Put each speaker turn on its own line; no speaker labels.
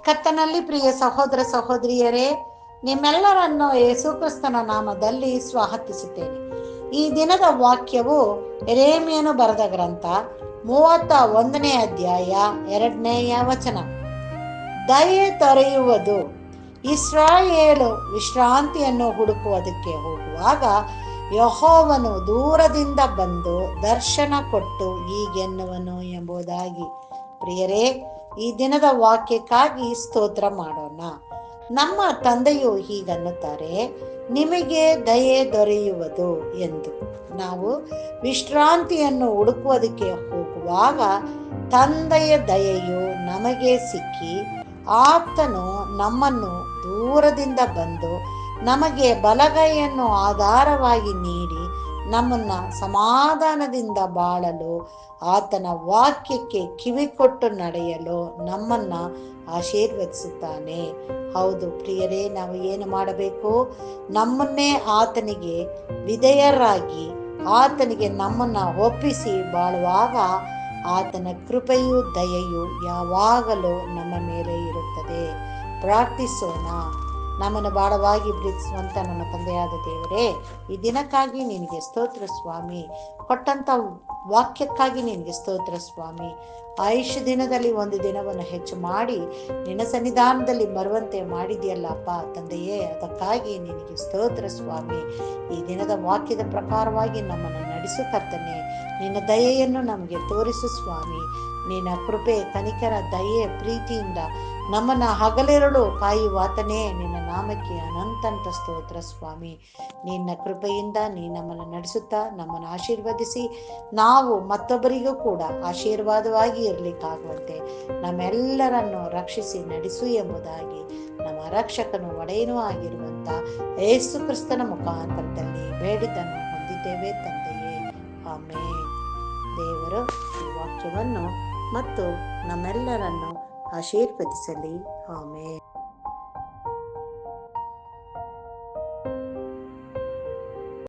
ಕರ್ತನಲ್ಲಿ ಪ್ರಿಯ ಸಹೋದರ ಸಹೋದರಿಯರೇ, ನಿಮ್ಮೆಲ್ಲರನ್ನು ಯೇಸುಕ್ರಿಸ್ತನ ನಾಮದಲ್ಲಿ ಸ್ವಾಗತಿಸುತ್ತೇನೆ. ಈ ದಿನದ ವಾಕ್ಯವು ಯೆರೆಮೀಯನು ಬರೆದ ಗ್ರಂಥ 31ನೇ ಅಧ್ಯಾಯ 2ನೇ ವಚನ. ದಯೆ ದೊರೆಯುವುದು. ಇಸ್ರಾಯೇಲು ವಿಶ್ರಾಂತಿಯನ್ನು ಹುಡುಕುವುದಕ್ಕೆ ಹೋಗುವಾಗ ಯೆಹೋವನು ದೂರದಿಂದ ಬಂದು ದರ್ಶನ ಕೊಟ್ಟು ಹೀಗೆನ್ನುವನು ಎಂಬುದಾಗಿ. ಪ್ರಿಯರೇ, ಈ ದಿನದ ವಾಕ್ಯಕ್ಕಾಗಿ ಸ್ತೋತ್ರ ಮಾಡೋಣ. ನಮ್ಮ ತಂದೆಯು ಹೀಗನ್ನುತ್ತಾರೆ, ನಿಮಗೆ ದಯೆ ದೊರೆಯುವುದು ಎಂದು. ನಾವು ವಿಶ್ರಾಂತಿಯನ್ನು ಹುಡುಕುವುದಕ್ಕೆ ಹೋಗುವಾಗ ತಂದೆಯ ದಯೆಯು ನಮಗೆ ಸಿಕ್ಕಿ ಆತನು ನಮ್ಮನ್ನು ದೂರದಿಂದ ಬಂದು ನಮಗೆ ಬಲಗೈಯನ್ನು ಆಧಾರವಾಗಿ ನೀಡಿ ನಮ್ಮನ್ನ ಸಮಾಧಾನದಿಂದ ಬಾಳಲು, ಆತನ ವಾಕ್ಯಕ್ಕೆ ಕಿವಿಕೊಟ್ಟು ನಡೆಯಲು ನಮ್ಮನ್ನ ಆಶೀರ್ವದಿಸುತ್ತಾನೆ. ಹೌದು ಪ್ರಿಯರೇ, ನಾವು ಏನು ಮಾಡಬೇಕು? ನಮ್ಮನ್ನೇ ಆತನಿಗೆ ವಿಧೇಯರಾಗಿ ಆತನಿಗೆ ನಮ್ಮನ್ನ ಒಪ್ಪಿಸಿ ಬಾಳುವಾಗ ಆತನ ಕೃಪೆಯು ದಯೆಯು ಯಾವಾಗಲೂ ನಮ್ಮ ಮೇಲೆ ಇರುತ್ತದೆ. ಪ್ರಾರ್ಥಿಸೋಣ. ನಮ್ಮನ್ನು ಬಾಳವಾಗಿ ಪ್ರೀತಿಸುವಂತ ನಮ್ಮ ತಂದೆಯಾದ ದೇವರೇ, ಈ ದಿನಕ್ಕಾಗಿ ನಿನಗೆ ಸ್ತೋತ್ರ ಸ್ವಾಮಿ. ಕೊಟ್ಟಂತ ವಾಕ್ಯಕ್ಕಾಗಿ ನಿನಗೆ ಸ್ತೋತ್ರ ಸ್ವಾಮಿ. ಆಯುಷ್ಯ ದಿನದಲ್ಲಿ ಒಂದು ದಿನವನ್ನು ಹೆಚ್ಚು ಮಾಡಿ ನಿನ್ನ ಸನ್ನಿಧಾನದಲ್ಲಿ ಬರುವಂತೆ ಮಾಡಿದೆಯಲ್ಲಪ್ಪ ತಂದೆಯೇ, ಅದಕ್ಕಾಗಿ ನಿನಗೆ ಸ್ತೋತ್ರ ಸ್ವಾಮಿ. ಈ ದಿನದ ವಾಕ್ಯದ ಪ್ರಕಾರವಾಗಿ ನಮ್ಮನ್ನು ನಡೆಸು ಕರ್ತನೆ. ನಿನ್ನ ದಯೆಯನ್ನು ನಮಗೆ ತೋರಿಸು ಸ್ವಾಮಿ. ನಿನ್ನ ಕೃಪೆ, ಕನಿಕರ, ದಯೆ, ಪ್ರೀತಿಯಿಂದ ನಮ್ಮನ್ನ ಹಗಲಿರುಳು ಕಾಯುವಾತನೇ, ನಿನ್ನ ನಾಮಕ್ಕೆ ಅನಂತ ಸ್ತೋತ್ರ ಸ್ವಾಮಿ. ನಿನ್ನ ಕೃಪೆಯಿಂದ ನೀ ನಮ್ಮನ್ನು ನಡೆಸುತ್ತಾ ನಮ್ಮನ್ನು ಆಶೀರ್ವದಿಸಿ ನಾವು ಮತ್ತೊಬ್ಬರಿಗೂ ಕೂಡ ಆಶೀರ್ವಾದವಾಗಿ ಇರಲಿಕ್ಕಾಗುವಂತೆ ನಮ್ಮೆಲ್ಲರನ್ನು ರಕ್ಷಿಸಿ ನಡೆಸು ಎಂಬುದಾಗಿ ನಮ್ಮ ರಕ್ಷಕನು ಒಡೆಯನೂ ಆಗಿರುವಂತ ಯೇಸು ಕ್ರಿಸ್ತನ ಮುಖಾಂತರದಲ್ಲಿ ಬೇಡಿದನ್ನು ಹೊಂದಿದ್ದೇವೆ ತಂದೆಯೇ, ಆಮೇನ್. ದೇವರು ಈ ವಾಕ್ಯವನ್ನು ಮತ್ತು ನಮ್ಮೆಲ್ಲರನ್ನು ಆಶೀರ್ವದಿಸಲಿ. ಆಮೇನ್.